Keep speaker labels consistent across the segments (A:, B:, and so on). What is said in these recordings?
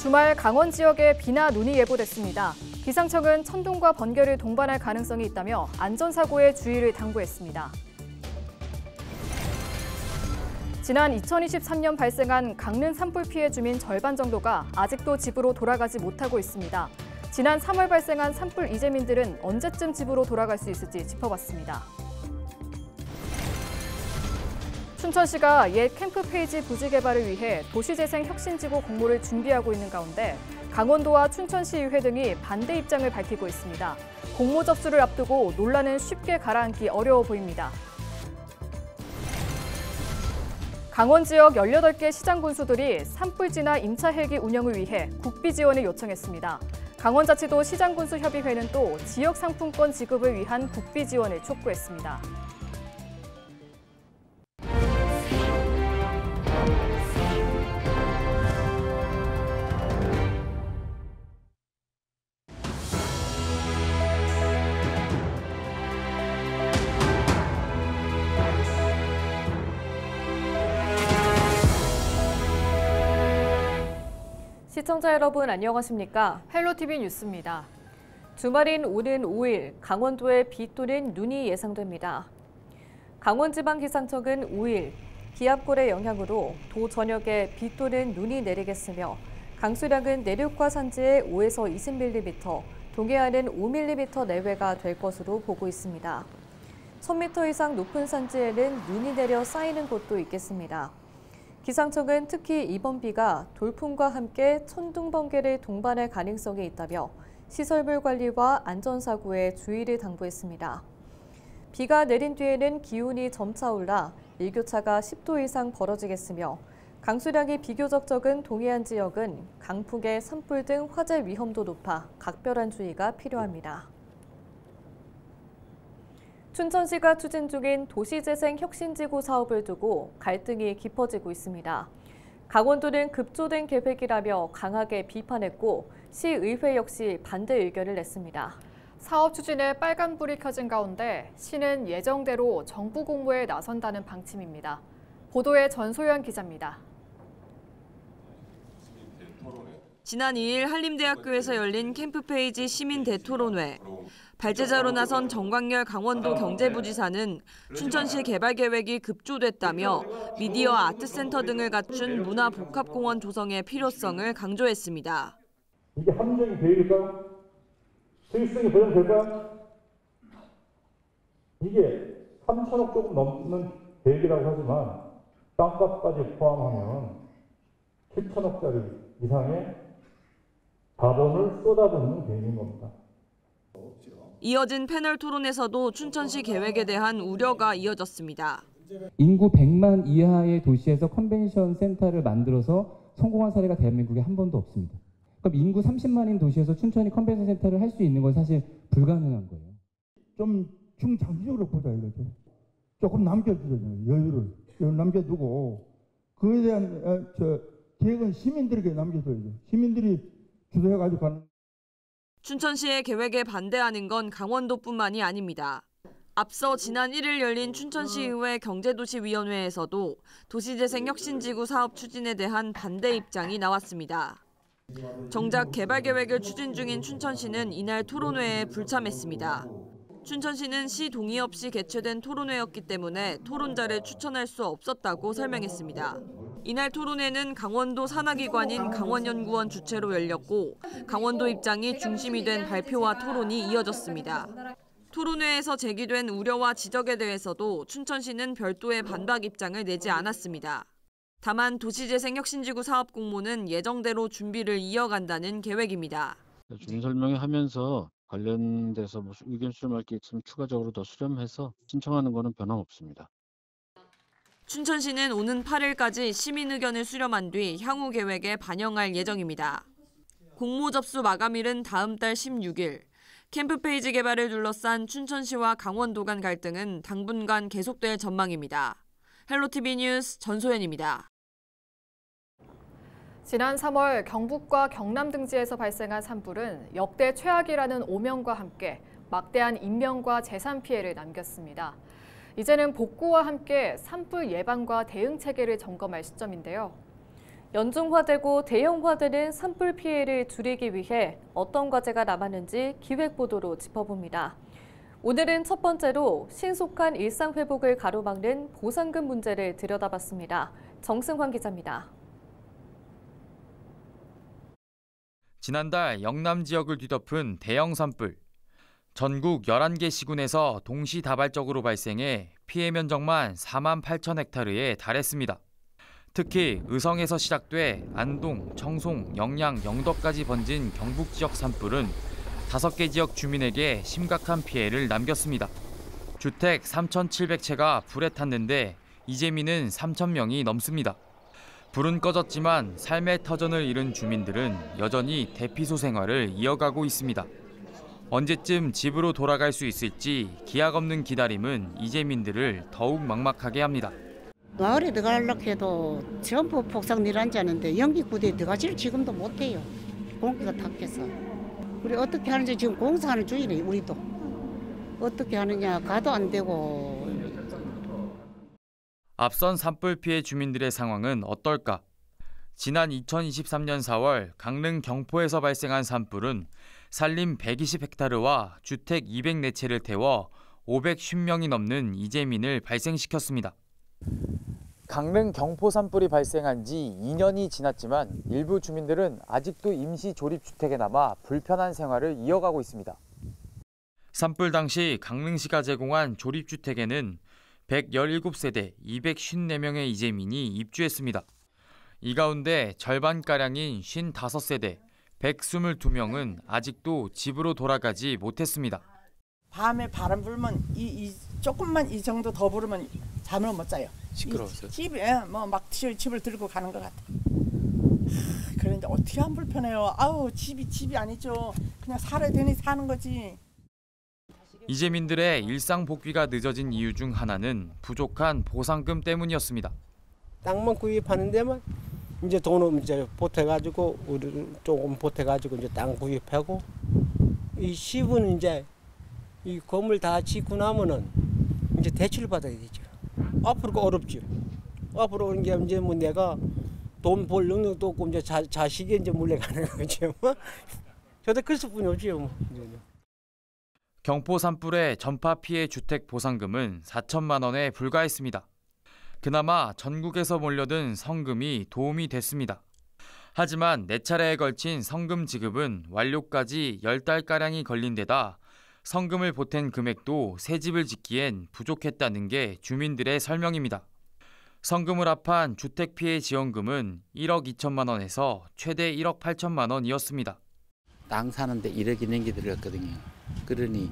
A: 주말 강원 지역에 비나 눈이 예보됐습니다. 기상청은 천둥과 번개를 동반할 가능성이 있다며 안전사고에 주의를 당부했습니다. 지난 2023년 발생한 강릉 산불 피해 주민 절반 정도가 아직도 집으로 돌아가지 못하고 있습니다. 지난 3월 발생한 산불 이재민들은 언제쯤 집으로 돌아갈 수 있을지 짚어봤습니다. 춘천시가 옛 캠프페이지 부지 개발을 위해 도시재생 혁신지구 공모를 준비하고 있는 가운데 강원도와 춘천시의회 등이 반대 입장을 밝히고 있습니다. 공모 접수를 앞두고 논란은 쉽게 가라앉기 어려워 보입니다. 강원 지역 18개 시장 군수들이 산불지나 임차 헬기 운영을 위해 국비 지원을 요청했습니다. 강원자치도 시장군수협의회는 또 지역 상품권 지급을 위한 국비 지원을 촉구했습니다.
B: 시청자 여러분 안녕하십니까?
A: 헬로티비 뉴스입니다.
B: 주말인 오는 5일 강원도에 비 또는 눈이 예상됩니다. 강원지방기상청은 5일 기압골의 영향으로 도 전역에 비 또는 눈이 내리겠으며 강수량은 내륙과 산지에 5에서 20mm, 동해안은 5mm 내외가 될 것으로 보고 있습니다. 1000m 이상 높은 산지에는 눈이 내려 쌓이는 곳도 있겠습니다. 기상청은 특히 이번 비가 돌풍과 함께 천둥, 번개를 동반할 가능성이 있다며 시설물 관리와 안전사고에 주의를 당부했습니다. 비가 내린 뒤에는 기온이 점차 올라 일교차가 10도 이상 벌어지겠으며 강수량이 비교적 적은 동해안 지역은 강풍에 산불 등 화재 위험도 높아 각별한 주의가 필요합니다. 춘천시가 추진 중인 도시재생 혁신지구 사업을 두고 갈등이 깊어지고 있습니다. 강원도는 급조된 계획이라며 강하게 비판했고 시의회 역시 반대 의견을 냈습니다.
A: 사업 추진에 빨간불이 켜진 가운데 시는 예정대로 정부 공모에 나선다는 방침입니다. 보도에 전소연 기자입니다.
C: 지난 2일 한림대학교에서 열린 캠프페이지 시민 대토론회. 발제자로 나선 정광열 강원도 경제부지사는 춘천시 개발 계획이 급조됐다며 미디어 아트센터 등을 갖춘 문화복합공원 조성의 필요성을 강조했습니다.
D: 이게 합리적인 계획일까요? 수익성이 보장될까요? 이게 3천억 조금 넘는 계획이라고 하지만 땅값까지 포함하면 7천억짜리 이상의 자본을 쏟아붓는 계획인 겁니다.
C: 이어진 패널 토론에서도 춘천시 계획에 대한 우려가 이어졌습니다.
E: 인구 100만 이하의 도시에서 컨벤션 센터를 만들어서 성공한 사례가 대한민국에 한 번도 없습니다. 그럼 인구 30만인 도시에서 춘천이 컨벤션 센터를 할 수 있는 건 사실 불가능한 거예요.
F: 좀 중장기적으로 보자 이거죠. 조금 남겨주죠. 여유를 남겨두고 그에 대한 계획은 시민들에게 남겨줘야죠. 시민들이 주도해가지고 가는.
C: 춘천시의 계획에 반대하는 건 강원도뿐만이 아닙니다. 앞서 지난 1일 열린 춘천시의회 경제도시위원회에서도 도시재생혁신지구 사업 추진에 대한 반대 입장이 나왔습니다. 정작 개발 계획을 추진 중인 춘천시는 이날 토론회에 불참했습니다. 춘천시는 시 동의 없이 개최된 토론회였기 때문에 토론자를 추천할 수 없었다고 설명했습니다. 이날 토론회는 강원도 산하기관인 강원연구원 주최로 열렸고 강원도 입장이 중심이 된 발표와 토론이 이어졌습니다. 토론회에서 제기된 우려와 지적에 대해서도 춘천시는 별도의 반박 입장을 내지 않았습니다. 다만 도시재생혁신지구 사업 공모는 예정대로 준비를 이어간다는 계획입니다.
G: 주민 설명회 하면서 관련돼서 의견 수렴할 게 있으면 추가적으로 더 수렴해서 신청하는 것은 변함없습니다.
C: 춘천시는 오는 8일까지 시민 의견을 수렴한 뒤 향후 계획에 반영할 예정입니다. 공모 접수 마감일은 다음 달 16일. 캠프페이지 개발을 둘러싼 춘천시와 강원도 간 갈등은 당분간 계속될 전망입니다. 헬로티비 뉴스 전소연입니다.
A: 지난 3월 경북과 경남 등지에서 발생한 산불은 역대 최악이라는 오명과 함께 막대한 인명과 재산 피해를 남겼습니다. 이제는 복구와 함께 산불 예방과 대응 체계를 점검할 시점인데요.
B: 연중화되고 대형화되는 산불 피해를 줄이기 위해 어떤 과제가 남았는지 기획보도로 짚어봅니다. 오늘은 첫 번째로 신속한 일상 회복을 가로막는 보상금 문제를 들여다봤습니다. 정승환 기자입니다.
H: 지난달 영남 지역을 뒤덮은 대형 산불. 전국 11개 시군에서 동시다발적으로 발생해 피해 면적만 4만 8천 헥타르에 달했습니다. 특히 의성에서 시작돼 안동, 청송, 영양, 영덕까지 번진 경북 지역 산불은 5개 지역 주민에게 심각한 피해를 남겼습니다. 주택 3,700채가 불에 탔는데 이재민은 3,000명이 넘습니다. 불은 꺼졌지만 삶의 터전을 잃은 주민들은 여전히 대피소 생활을 이어가고 있습니다. 언제쯤 집으로 돌아갈 수 있을지 기약 없는 기다림은 이재민들을 더욱 막막하게 합니다.
I: 마을에 들어가려고 해도 전부 폭삭 내려앉았는데 연기구대에 들어가지를 지금도 못해요. 공기가 탁해서. 우리 어떻게 하는지 지금 공사하는 중이네, 우리도. 어떻게 하느냐 가도 안 되고.
H: 앞선 산불 피해 주민들의 상황은 어떨까? 지난 2023년 4월 강릉 경포에서 발생한 산불은 산림 120헥타르와 주택 204채를 태워 510명이 넘는 이재민을 발생시켰습니다. 강릉 경포 산불이 발생한 지 2년이 지났지만 일부 주민들은 아직도 임시 조립주택에 남아 불편한 생활을 이어가고 있습니다. 산불 당시 강릉시가 제공한 조립주택에는 117세대 254명의 이재민이 입주했습니다. 이 가운데 절반가량인 55세대 122명은 아직도 집으로 돌아가지 못했습니다.
J: 밤에 바람 불면 조금만 이 정도 더 부르면 잠을 못 자요.
H: 시끄러워서요?
J: 집에 막 집을 들고 가는 것 같아. 그런데 어떻게 안 불편해요. 아우 집이 아니죠. 그냥 살아야 되니 사는 거지.
H: 이재민들의 일상 복귀가 늦어진 이유 중 하나는 부족한 보상금 때문이었습니다.
K: 땅만 구입하는 데만 이제 돈을 이제 보태가지고 우리 조금 보태가지고 이제 땅 구입하고 이 시분 이제 이 건물 다 짓고 나면은 이제 대출 받아야 되죠. 앞으로가 어렵죠. 앞으로 이제 뭐 내가 돈 벌 능력도 없고 이제 자식이 이제 몰려가는 거죠. 저도 그럴 수뿐이 없죠. 뭐.
H: 경포 산불의 전파 피해 주택 보상금은 4천만 원에 불과했습니다. 그나마 전국에서 몰려든 성금이 도움이 됐습니다. 하지만 4차례에 걸친 성금 지급은 완료까지 10달가량이 걸린 데다 성금을 보탠 금액도 새 집을 짓기엔 부족했다는 게 주민들의 설명입니다. 성금을 합한 주택피해 지원금은 1억 2천만 원에서 최대 1억 8천만 원이었습니다.
L: 땅 사는데 1억 이런 게 들어갔거든요. 그러니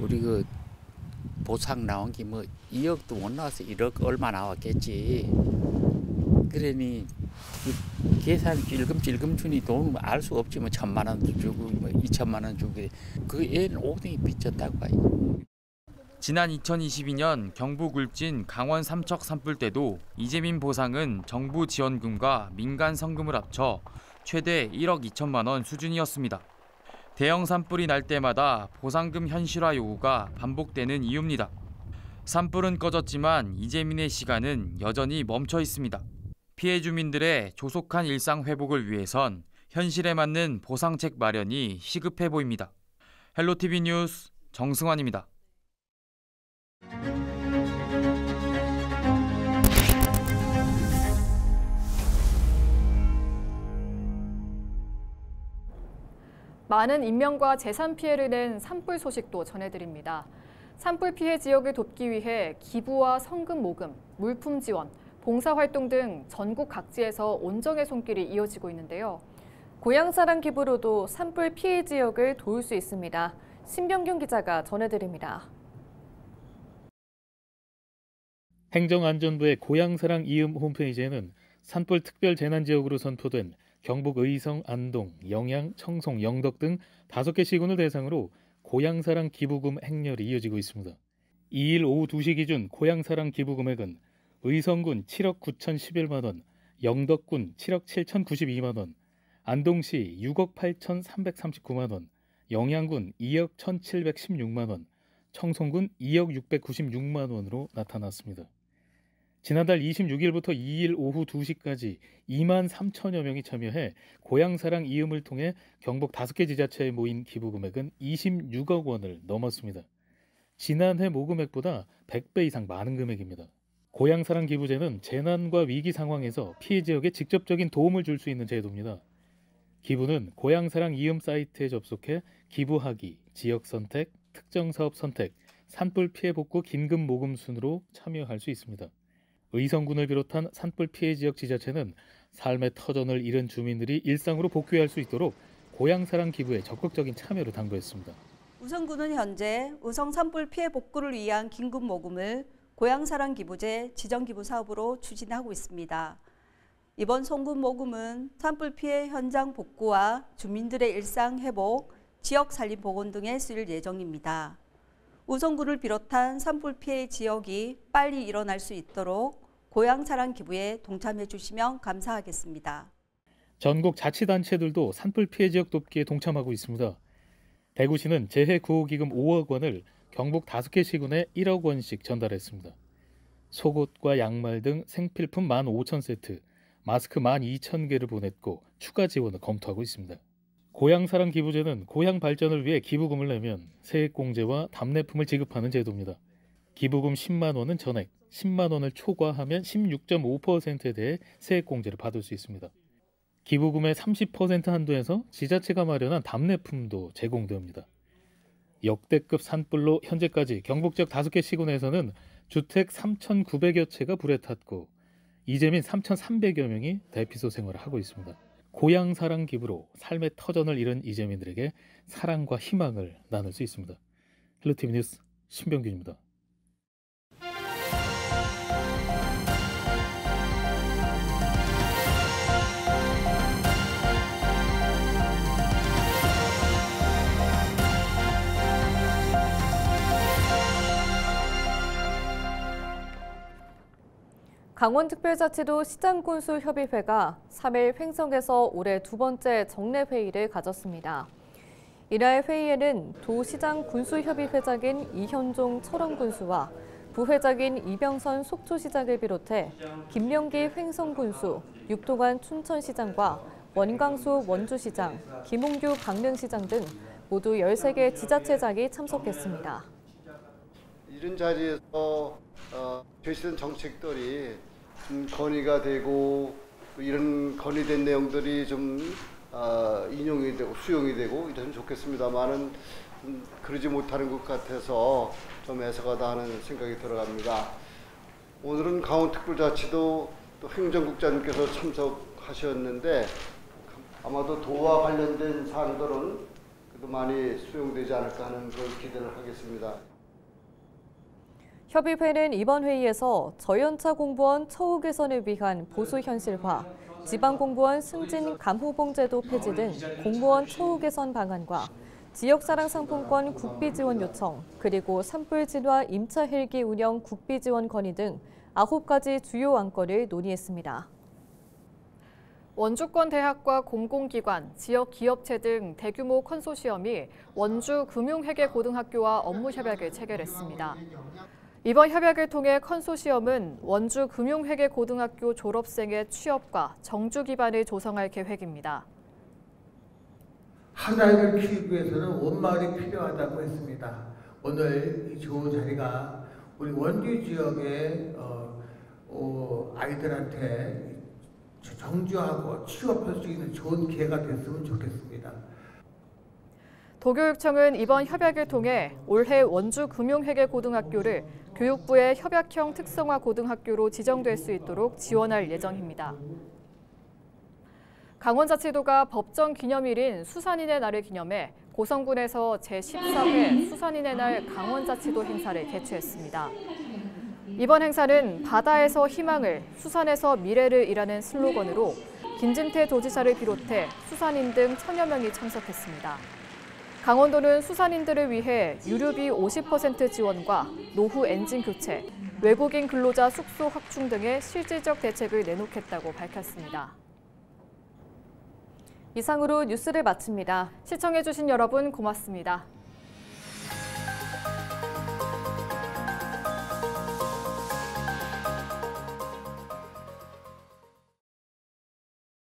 L: 우리 그 보상 나온 게 뭐 2억도 못 나와서 1억 얼마 나왔겠지. 그러니 계산 찔끔찔끔 주니 돈 알 수 없지. 뭐 1,000만 원도 주고 뭐 2천만 원 주고 그 애는 5등이 빚졌다고 봐요.
H: 지난 2022년 경북 울진 강원 삼척 산불 때도 이재민 보상은 정부 지원금과 민간 성금을 합쳐 최대 1억 2천만 원 수준이었습니다. 대형 산불이 날 때마다 보상금 현실화 요구가 반복되는 이유입니다. 산불은 꺼졌지만 이재민의 시간은 여전히 멈춰 있습니다. 피해 주민들의 조속한 일상 회복을 위해선 현실에 맞는 보상책 마련이 시급해 보입니다. 헬로티비 뉴스 정승환입니다.
A: 많은 인명과 재산 피해를 낸 산불 소식도 전해드립니다. 산불 피해 지역을 돕기 위해 기부와 성금 모금, 물품 지원, 봉사활동 등 전국 각지에서 온정의 손길이 이어지고 있는데요.
B: 고향사랑 기부로도 산불 피해 지역을 도울 수 있습니다. 신병균 기자가 전해드립니다.
M: 행정안전부의 고향사랑 이음 홈페이지에는 산불 특별 재난지역으로 선포된 경북 의성, 안동, 영양, 청송, 영덕 등 5개 시군을 대상으로 고향사랑 기부금 행렬이 이어지고 있습니다. 2일 오후 2시 기준 고향사랑 기부 금액은 의성군 7억 9,011만 원, 영덕군 7억 7,092만 원, 안동시 6억 8,339만 원, 영양군 2억 1,716만 원, 청송군 2억 696만 원으로 나타났습니다. 지난달 26일부터 2일 오후 2시까지 2만 3천여 명이 참여해 고향사랑 이음을 통해 경북 5개 지자체에 모인 기부 금액은 26억 원을 넘었습니다. 지난해 모금액보다 100배 이상 많은 금액입니다. 고향사랑 기부제는 재난과 위기 상황에서 피해 지역에 직접적인 도움을 줄 수 있는 제도입니다. 기부는 고향사랑 이음 사이트에 접속해 기부하기, 지역 선택, 특정 사업 선택, 산불 피해 복구 긴급 모금 순으로 참여할 수 있습니다. 의성군을 비롯한 산불 피해 지역 지자체는 삶의 터전을 잃은 주민들이 일상으로 복귀할 수 있도록 고향사랑 기부에 적극적인 참여를 당부했습니다.
N: 의성군은 현재 의성 산불 피해 복구를 위한 긴급 모금을 고향사랑 기부제 지정기부 사업으로 추진하고 있습니다. 이번 송금 모금은 산불 피해 현장 복구와 주민들의 일상 회복, 지역 산림 복원 등에 쓰일 예정입니다. 의성군을 비롯한 산불 피해 지역이 빨리 일어날 수 있도록 고향사랑 기부에 동참해 주시면 감사하겠습니다.
M: 전국 자치단체들도 산불 피해 지역 돕기에 동참하고 있습니다. 대구시는 재해구호기금 5억 원을 경북 5개 시군에 1억 원씩 전달했습니다. 속옷과 양말 등 생필품 15,000세트, 마스크 12,000개를 보냈고 추가 지원을 검토하고 있습니다. 고향사랑 기부제는 고향 발전을 위해 기부금을 내면 세액공제와 답례품을 지급하는 제도입니다. 기부금 10만 원은 전액, 10만 원을 초과하면 16.5%에 대해 세액공제를 받을 수 있습니다. 기부금의 30% 한도에서 지자체가 마련한 답례품도 제공됩니다. 역대급 산불로 현재까지 경북 지역 5개 시군에서는 주택 3,900여 채가 불에 탔고 이재민 3,300여 명이 대피소 생활을 하고 있습니다. 고향사랑 기부로 삶의 터전을 잃은 이재민들에게 사랑과 희망을 나눌 수 있습니다. 헬로티비 뉴스 신병균입니다.
B: 강원특별자치도 시장군수협의회가 3일 횡성에서 올해 2번째 정례회의를 가졌습니다. 이날 회의에는 도시장 군수협의회장인 이현종 철원군수와 부회장인 이병선 속초시장을 비롯해 김명기 횡성군수, 육동환 춘천시장과 원광수 원주시장, 김홍규 강릉시장 등 모두 13개 지자체장이 참석했습니다.
O: 이런 자리에서 제시된 정책들이 건의가 되고 이런 건의된 내용들이 좀 인용이 되고 수용이 되고 이러면 좋겠습니다만은 그러지 못하는 것 같아서 좀 애석하다 하는 생각이 들어갑니다. 오늘은 강원특별자치도 또 행정국장님께서 참석하셨는데 아마도 도와 관련된 사항들은 그래도 많이 수용되지 않을까 하는 걸 기대를 하겠습니다.
B: 협의회는 이번 회의에서 저연차 공무원 처우 개선을 위한 보수 현실화, 지방공무원 승진 감호봉제도 폐지 등 공무원 처우 개선 방안과 지역사랑 상품권 국비 지원 요청, 그리고 산불 진화 임차 헬기 운영 국비 지원 건의 등 9가지 주요 안건을 논의했습니다.
A: 원주권 대학과 공공기관, 지역 기업체 등 대규모 컨소시엄이 원주 금융회계고등학교와 업무 협약을 체결했습니다. 이번 협약을 통해 컨소시엄은 원주 금융회계고등학교 졸업생의 취업과 정주 기반을 조성할 계획입니다.
P: 한 아이를 키우기 위해서는 원마을이 필요하다고 했습니다. 오늘 이 좋은 자리가 우리 원주 지역의 아이들한테 정주하고 취업할 수 있는 좋은 기회가 됐으면 좋겠습니다.
A: 도교육청은 이번 협약을 통해 올해 원주 금융회계고등학교를 교육부의 협약형 특성화 고등학교로 지정될 수 있도록 지원할 예정입니다. 강원자치도가 법정 기념일인 수산인의 날을 기념해 고성군에서 제14회 수산인의 날 강원자치도 행사를 개최했습니다. 이번 행사는 바다에서 희망을, 수산에서 미래를 이라는 슬로건으로 김진태 도지사를 비롯해 수산인 등 1000여 명이 참석했습니다. 강원도는 수산인들을 위해 유류비 50% 지원과 노후 엔진 교체, 외국인 근로자 숙소 확충 등의 실질적 대책을 내놓겠다고 밝혔습니다.
B: 이상으로 뉴스를 마칩니다.
A: 시청해주신 여러분 고맙습니다.